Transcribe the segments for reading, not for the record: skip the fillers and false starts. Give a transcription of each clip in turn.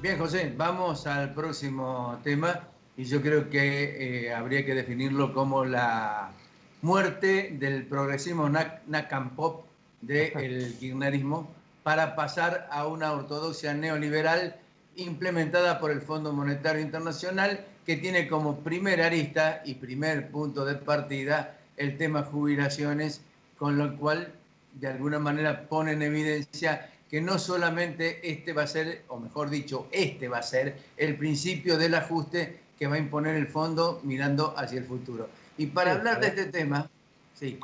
Bien, José, vamos al próximo tema y yo creo que habría que definirlo como la muerte del progresismo Nakampop del kirchnerismo para pasar a una ortodoxia neoliberal implementada por el Fondo Monetario Internacional que tiene como primer arista y primer punto de partida el tema jubilaciones, con lo cual de alguna manera pone en evidencia que no solamente este va a ser, o mejor dicho, este va a ser el principio del ajuste que va a imponer el fondo mirando hacia el futuro. Y para Sí, hablar de este tema, sí,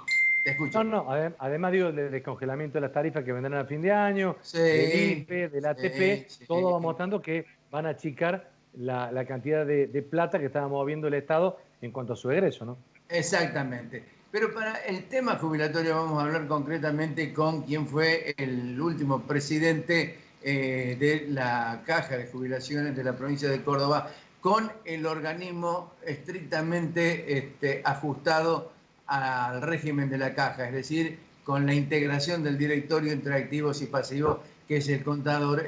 te no, escucho. no, además digo del descongelamiento de las tarifas que vendrán a fin de año, del Sí, IFE, del sí, ATP, todo va sí. mostrando que van a achicar la cantidad de plata que estaba moviendo el Estado en cuanto a su egreso, ¿no? Exactamente. Pero para el tema jubilatorio vamos a hablar concretamente con quien fue el último presidente de la Caja de Jubilaciones de la provincia de Córdoba, con el organismo estrictamente ajustado al régimen de la Caja, es decir, con la integración del directorio entre activos y pasivos, que es el contador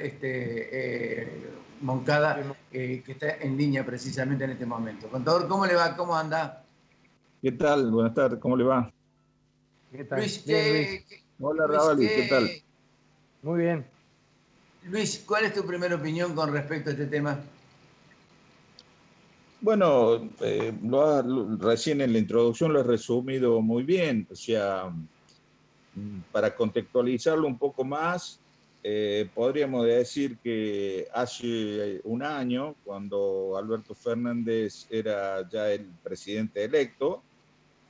Moncada, que está en línea precisamente en este momento. Contador, ¿cómo le va? ¿Cómo anda? ¿Qué tal? Buenas tardes, ¿cómo le va? ¿Qué tal? Luis, Bien, Luis. Hola, Ravali, ¿qué tal? Muy bien. Luis, ¿cuál es tu primera opinión con respecto a este tema? Bueno, recién en la introducción lo he resumido muy bien. O sea, para contextualizarlo un poco más, podríamos decir que hace un año, cuando Alberto Fernández era ya el presidente electo,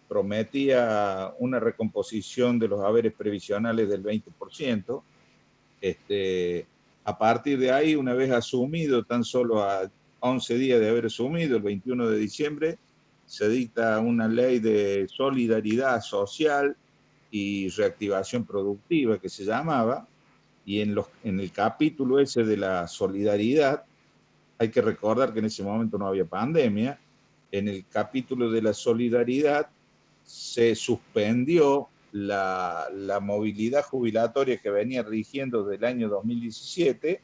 prometía una recomposición de los haberes previsionales del 20%. Este, a partir de ahí, una vez asumido, tan solo a 11 días de haber asumido, el 21 de diciembre, se dicta una ley de solidaridad social y reactivación productiva que se llamaba, y en el capítulo ese de la solidaridad, hay que recordar que en ese momento no había pandemia, en el capítulo de la solidaridad se suspendió la movilidad jubilatoria que venía rigiendo del año 2017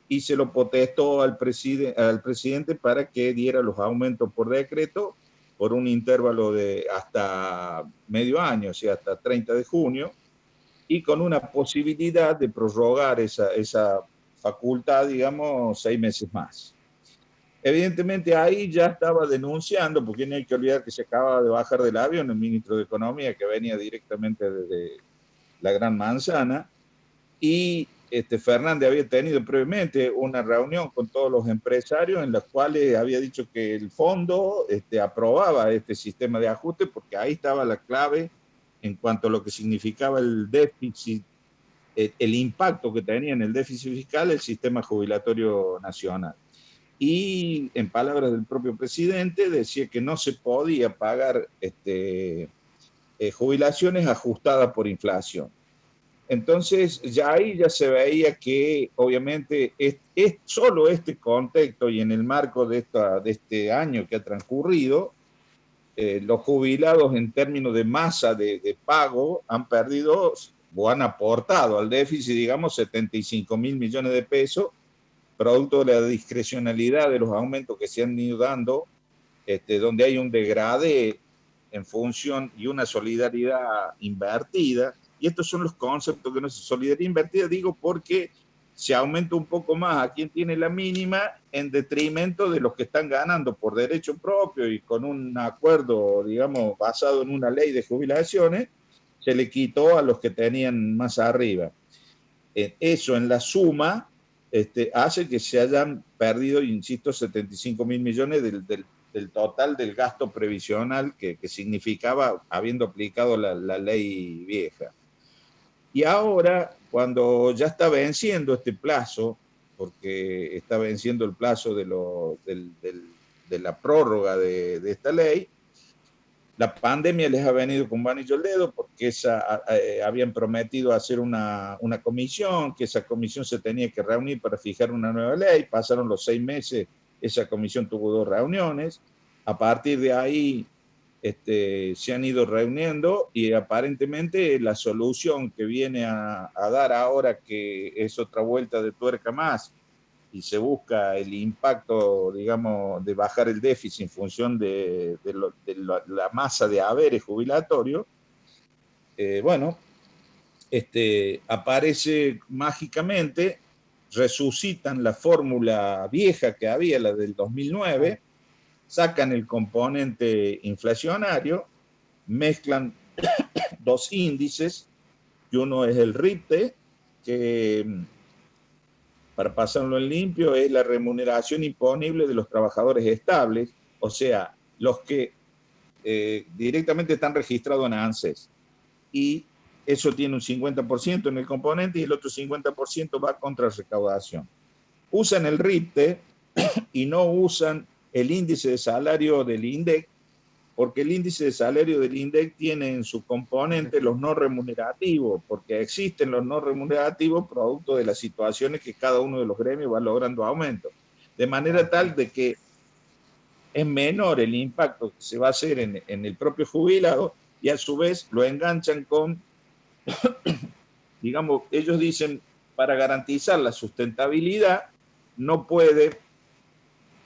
y se lo potestó al presidente para que diera los aumentos por decreto por un intervalo de hasta medio año, o sea, hasta 30 de junio, y con una posibilidad de prorrogar esa facultad, digamos, 6 meses más. Evidentemente ahí ya estaba denunciando, porque no hay que olvidar que se acaba de bajar del avión el ministro de Economía, que venía directamente desde la Gran Manzana, y Fernández había tenido previamente una reunión con todos los empresarios en las cuales había dicho que el fondo aprobaba este sistema de ajuste, porque ahí estaba la clave en cuanto a lo que significaba el déficit, el impacto que tenía en el déficit fiscal el sistema jubilatorio nacional. Y en palabras del propio presidente decía que no se podía pagar jubilaciones ajustadas por inflación. Entonces ya ahí ya se veía que obviamente es solo este contexto y en el marco de este año que ha transcurrido, los jubilados en términos de masa de pago han perdido o han aportado al déficit, digamos, 75 mil millones de pesos, producto de la discrecionalidad de los aumentos que se han ido dando, donde hay un degrade en función y una solidaridad invertida. Y estos son los conceptos que no se solidaridad invertida, digo, porque se aumenta un poco más a quien tiene la mínima en detrimento de los que están ganando por derecho propio y con un acuerdo, digamos, basado en una ley de jubilaciones, se le quitó a los que tenían más arriba. Eso en la suma hace que se hayan perdido, insisto, 75 mil millones del total del gasto previsional que significaba habiendo aplicado la ley vieja. Y ahora, cuando ya está venciendo este plazo, porque está venciendo el plazo de la prórroga de esta ley, la pandemia les ha venido con anillo al dedo porque habían prometido hacer una comisión, que esa comisión se tenía que reunir para fijar una nueva ley. Pasaron los 6 meses, esa comisión tuvo 2 reuniones. A partir de ahí se han ido reuniendo y aparentemente la solución que viene a dar ahora, que es otra vuelta de tuerca más, y se busca el impacto, digamos, de bajar el déficit en función de la masa de haberes jubilatorios, bueno, aparece mágicamente, resucitan la fórmula vieja que había, la del 2009, sacan el componente inflacionario, mezclan dos índices, y uno es el RIPTE, que para pasarlo en limpio es la remuneración imponible de los trabajadores estables, o sea, los que directamente están registrados en ANSES. Y eso tiene un 50% en el componente y el otro 50% va contra recaudación. Usan el RIPTE y no usan el índice de salario del INDEC, porque el índice de salario del INDEC tiene en su componente los no remunerativos, porque existen los no remunerativos producto de las situaciones que cada uno de los gremios va logrando aumento. De manera tal de que es menor el impacto que se va a hacer en el propio jubilado, y a su vez lo enganchan con, digamos, ellos dicen, para garantizar la sustentabilidad, no puede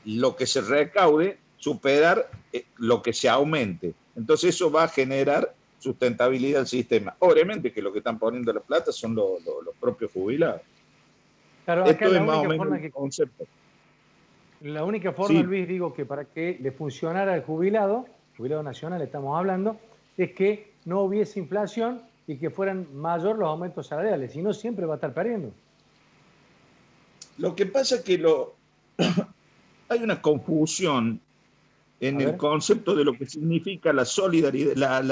lo que se recaude superar lo que se aumente. Entonces eso va a generar sustentabilidad del sistema. Obviamente que lo que están poniendo la plata son los propios jubilados. Claro, acá Esto es la más o única menos forma el concepto. La única forma, Sí. Luis, digo que para que le funcionara al jubilado nacional estamos hablando, es que no hubiese inflación y que fueran mayor los aumentos salariales, si no siempre va a estar perdiendo. Lo que pasa es que hay una confusión en el concepto de lo que significa la solidaridad,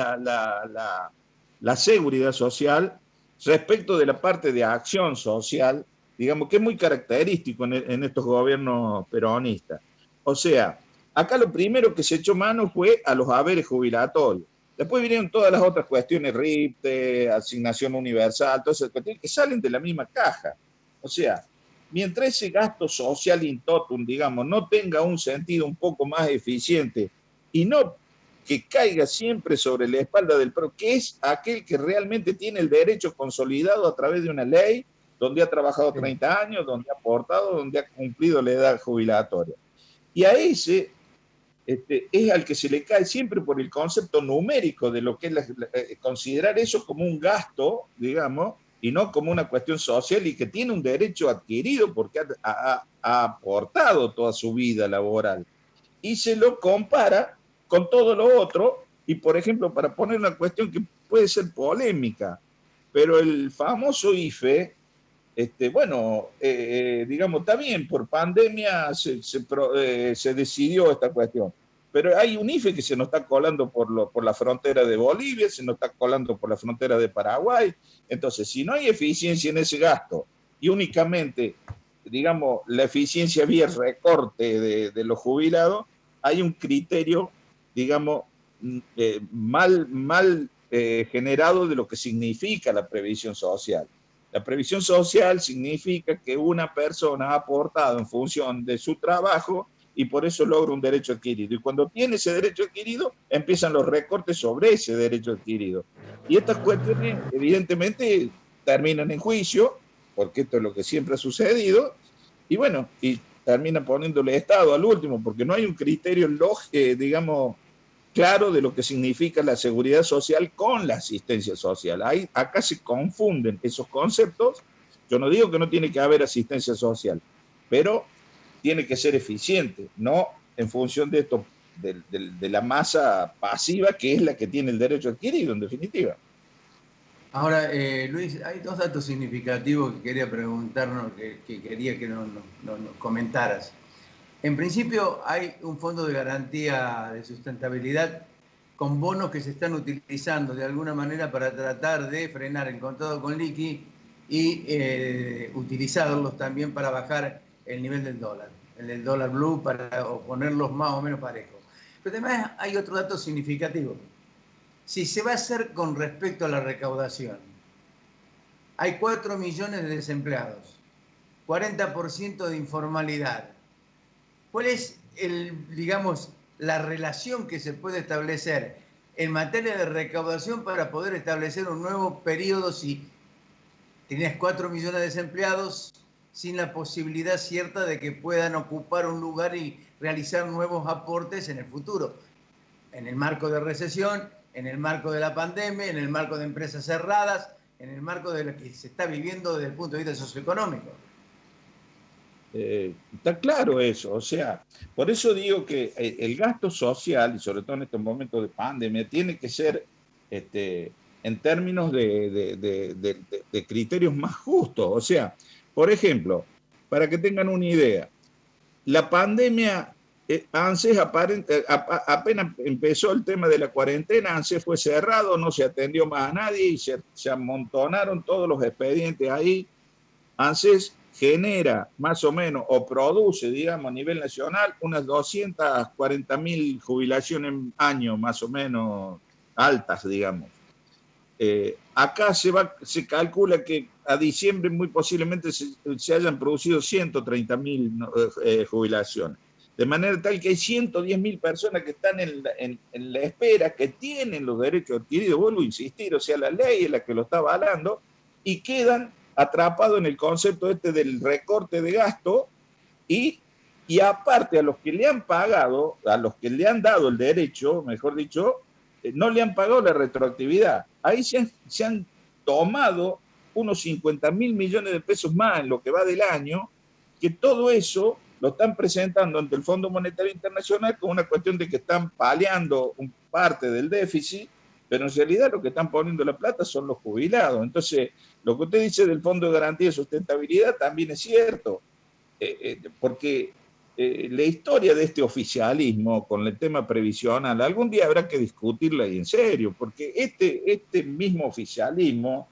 la seguridad social respecto de la parte de acción social, digamos que es muy característico en estos gobiernos peronistas. O sea, acá lo primero que se echó mano fue a los haberes jubilatorios. Después vinieron todas las otras cuestiones, RIPTE, asignación universal, todas esas cuestiones que salen de la misma caja. O sea, mientras ese gasto social in totum, digamos, no tenga un sentido un poco más eficiente y no que caiga siempre sobre la espalda del pueblo, que es aquel que realmente tiene el derecho consolidado a través de una ley, donde ha trabajado 30 años, donde ha aportado, donde ha cumplido la edad jubilatoria. Y a ese es al que se le cae siempre por el concepto numérico de lo que es considerar eso como un gasto, digamos, y no como una cuestión social y que tiene un derecho adquirido porque ha aportado toda su vida laboral. Y se lo compara con todo lo otro, y por ejemplo, para poner una cuestión que puede ser polémica, pero el famoso IFE, bueno, digamos, está bien, por pandemia se decidió esta cuestión, pero hay un IFE que se nos está colando por la frontera de Bolivia, se nos está colando por la frontera de Paraguay. Entonces, si no hay eficiencia en ese gasto y únicamente, digamos, la eficiencia vía recorte de los jubilados, hay un criterio, digamos, mal generado de lo que significa la previsión social. La previsión social significa que una persona ha aportado en función de su trabajo y por eso logra un derecho adquirido. Y cuando tiene ese derecho adquirido, empiezan los recortes sobre ese derecho adquirido. Y estas cuestiones, evidentemente, terminan en juicio, porque esto es lo que siempre ha sucedido, y bueno, y termina poniéndole Estado al último, porque no hay un criterio digamos, claro de lo que significa la seguridad social con la asistencia social. Acá se confunden esos conceptos. Yo no digo que no tiene que haber asistencia social, pero tiene que ser eficiente, no en función de esto, de la masa pasiva que es la que tiene el derecho adquirido, en definitiva. Ahora, Luis, hay dos datos significativos que quería preguntarnos, que quería que nos comentaras. En principio, hay un fondo de garantía de sustentabilidad con bonos que se están utilizando de alguna manera para tratar de frenar el contado con liqui y utilizarlos también para bajar el nivel del dólar, el dólar blue, o ponerlos más o menos parejos. Pero además hay otro dato significativo. Si se va a hacer con respecto a la recaudación, hay 4 millones de desempleados, 40% de informalidad. ¿Cuál es digamos, la relación que se puede establecer en materia de recaudación para poder establecer un nuevo periodo si tenías 4 millones de desempleados, sin la posibilidad cierta de que puedan ocupar un lugar y realizar nuevos aportes en el futuro, en el marco de recesión, en el marco de la pandemia, en el marco de empresas cerradas, en el marco de lo que se está viviendo desde el punto de vista socioeconómico. Está claro eso, o sea, por eso digo que el gasto social, y sobre todo en estos momentos de pandemia, tiene que ser en términos de criterios más justos. O sea, por ejemplo, para que tengan una idea, la pandemia, ANSES apenas empezó el tema de la cuarentena, ANSES fue cerrado, no se atendió más a nadie y se amontonaron todos los expedientes ahí. ANSES genera más o menos, o produce, digamos, a nivel nacional, unas 240.000 jubilaciones año, más o menos altas, digamos. Acá se calcula que a diciembre muy posiblemente se hayan producido 130.000 jubilaciones. De manera tal que hay 110.000 personas que están en la espera, que tienen los derechos adquiridos, vuelvo a insistir, o sea, la ley es la que lo está avalando, y quedan atrapado en el concepto del recorte de gasto y aparte a los que le han pagado, a los que le han dado el derecho, mejor dicho, no le han pagado la retroactividad. Ahí se han tomado unos 50.000 millones de pesos más en lo que va del año, que todo eso lo están presentando ante el Fondo Monetario Internacional como una cuestión de que están paliando parte del déficit, pero en realidad lo que están poniendo la plata son los jubilados. Entonces, lo que usted dice del Fondo de Garantía de Sustentabilidad también es cierto, porque la historia de este oficialismo con el tema previsional, algún día habrá que discutirla y en serio, porque este mismo oficialismo,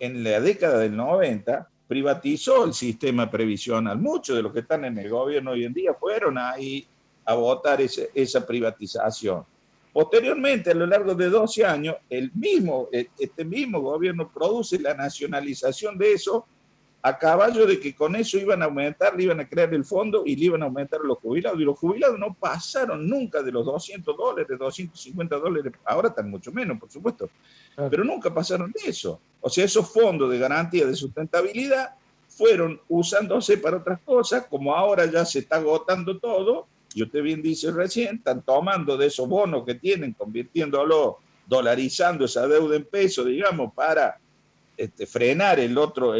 en la década del 90, privatizó el sistema previsional. Muchos de los que están en el gobierno hoy en día fueron ahí a votar esa privatización. Posteriormente, a lo largo de 12 años, este mismo gobierno produce la nacionalización de eso a caballo de que con eso iban a aumentar, le iban a crear el fondo y le iban a aumentar a los jubilados. Y los jubilados no pasaron nunca de los $200, $250, ahora están mucho menos, por supuesto, pero nunca pasaron de eso. O sea, esos fondos de garantía de sustentabilidad fueron usándose para otras cosas, como ahora ya se está agotando todo, y usted bien dice recién, están tomando de esos bonos que tienen, convirtiéndolo, dolarizando esa deuda en pesos, digamos, para frenar el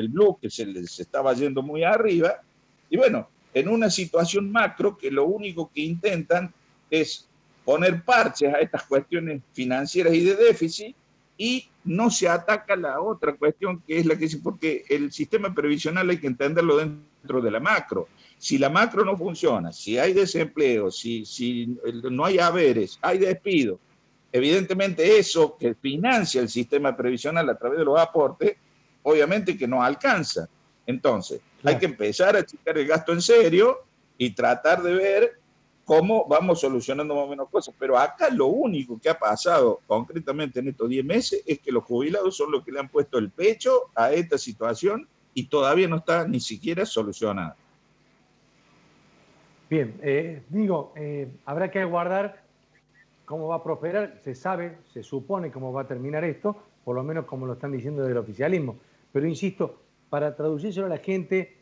blue que se les estaba yendo muy arriba. Y bueno, en una situación macro que lo único que intentan es poner parches a estas cuestiones financieras y de déficit, y no se ataca la otra cuestión, que es la que dice, porque el sistema previsional hay que entenderlo dentro de la macro. Si la macro no funciona, si hay desempleo, si no hay haberes, hay despido, evidentemente eso que financia el sistema previsional a través de los aportes, obviamente que no alcanza. Entonces, hay que empezar a achicar el gasto en serio y tratar de ver cómo vamos solucionando más o menos cosas. Pero acá lo único que ha pasado concretamente en estos 10 meses es que los jubilados son los que le han puesto el pecho a esta situación y todavía no está ni siquiera solucionada. Bien, habrá que aguardar cómo va a prosperar. Se sabe, se supone cómo va a terminar esto, por lo menos como lo están diciendo del oficialismo. Pero insisto, para traducírselo a la gente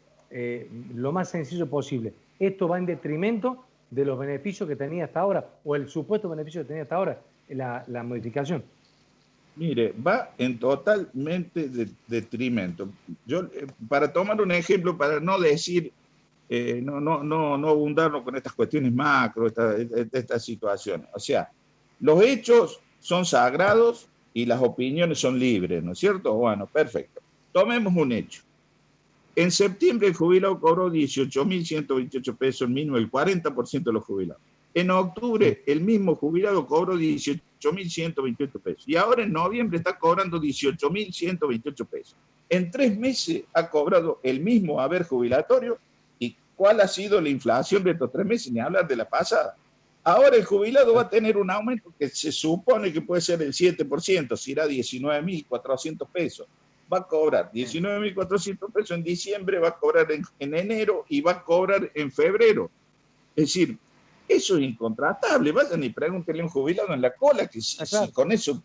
lo más sencillo posible, esto va en detrimento de los beneficios que tenía hasta ahora, o el supuesto beneficio que tenía hasta ahora, la modificación. Mire, va en totalmente detrimento. Yo, para tomar un ejemplo, para no decir, no abundarnos con estas cuestiones macro, estas situaciones. O sea, los hechos son sagrados y las opiniones son libres, ¿no es cierto? Bueno, perfecto. Tomemos un hecho. En septiembre el jubilado cobró 18.128 pesos, el mínimo, el 40% de los jubilados. En octubre el mismo jubilado cobró 18.128 pesos. Y ahora en noviembre está cobrando 18.128 pesos. En 3 meses ha cobrado el mismo haber jubilatorio. ¿Y cuál ha sido la inflación de estos 3 meses? Ni hablar de la pasada. Ahora el jubilado va a tener un aumento que se supone que puede ser el 7%, si irá 19.400 pesos. Va a cobrar 19.400 pesos en diciembre, va a cobrar en enero y va a cobrar en febrero. Es decir, eso es incontratable. Vayan y pregúntenle a un jubilado en la cola que si con eso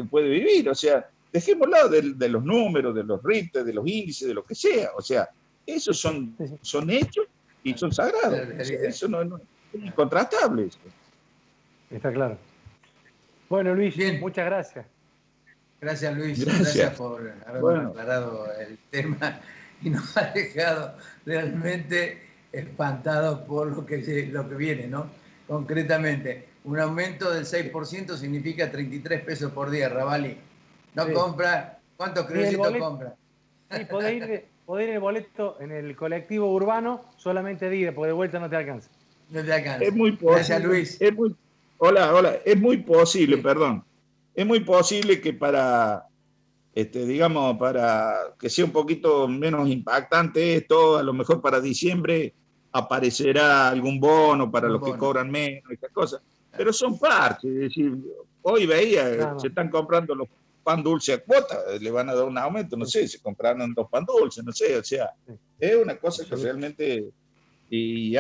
puede vivir. O sea, dejémoslo de los números, de los RITES, de los índices, de lo que sea. O sea, Esos son, Sí, sí. son hechos y son sagrados. O sea, eso no es incontrastable. Eso. Está claro. Bueno, Luis, Bien, muchas gracias. gracias Luis, gracias Gracias. por habernos Bueno, aclarado el tema y nos ha dejado realmente espantados por lo que viene, ¿no? Concretamente, un aumento del 6% significa 33 pesos por día, Rabali. No Sí. compra, ¿cuántos Ni el criollitos boleto, compra? sí, podés ir en el boleto en el colectivo urbano solamente de ida, porque de vuelta no te alcanza. No te es alcanza. muy Gracias posible, Luis. hola, es muy posible, Sí, perdón, es muy posible que para, digamos, para que sea un poquito menos impactante esto, a lo mejor para diciembre aparecerá algún bono para un los que bono. cobran menos, estas cosas, pero son partes, es decir, hoy veía, Nada se más. están comprando los pan dulce a cuota, le van a dar un aumento, no Sí, sé, se compraron 2 pan dulces, no sé, o sea, sí, es una cosa que absoluto. realmente y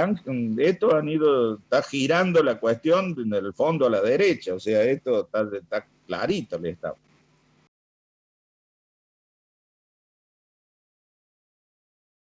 esto han ido, está girando la cuestión en el fondo a la derecha, o sea, esto está clarito le está.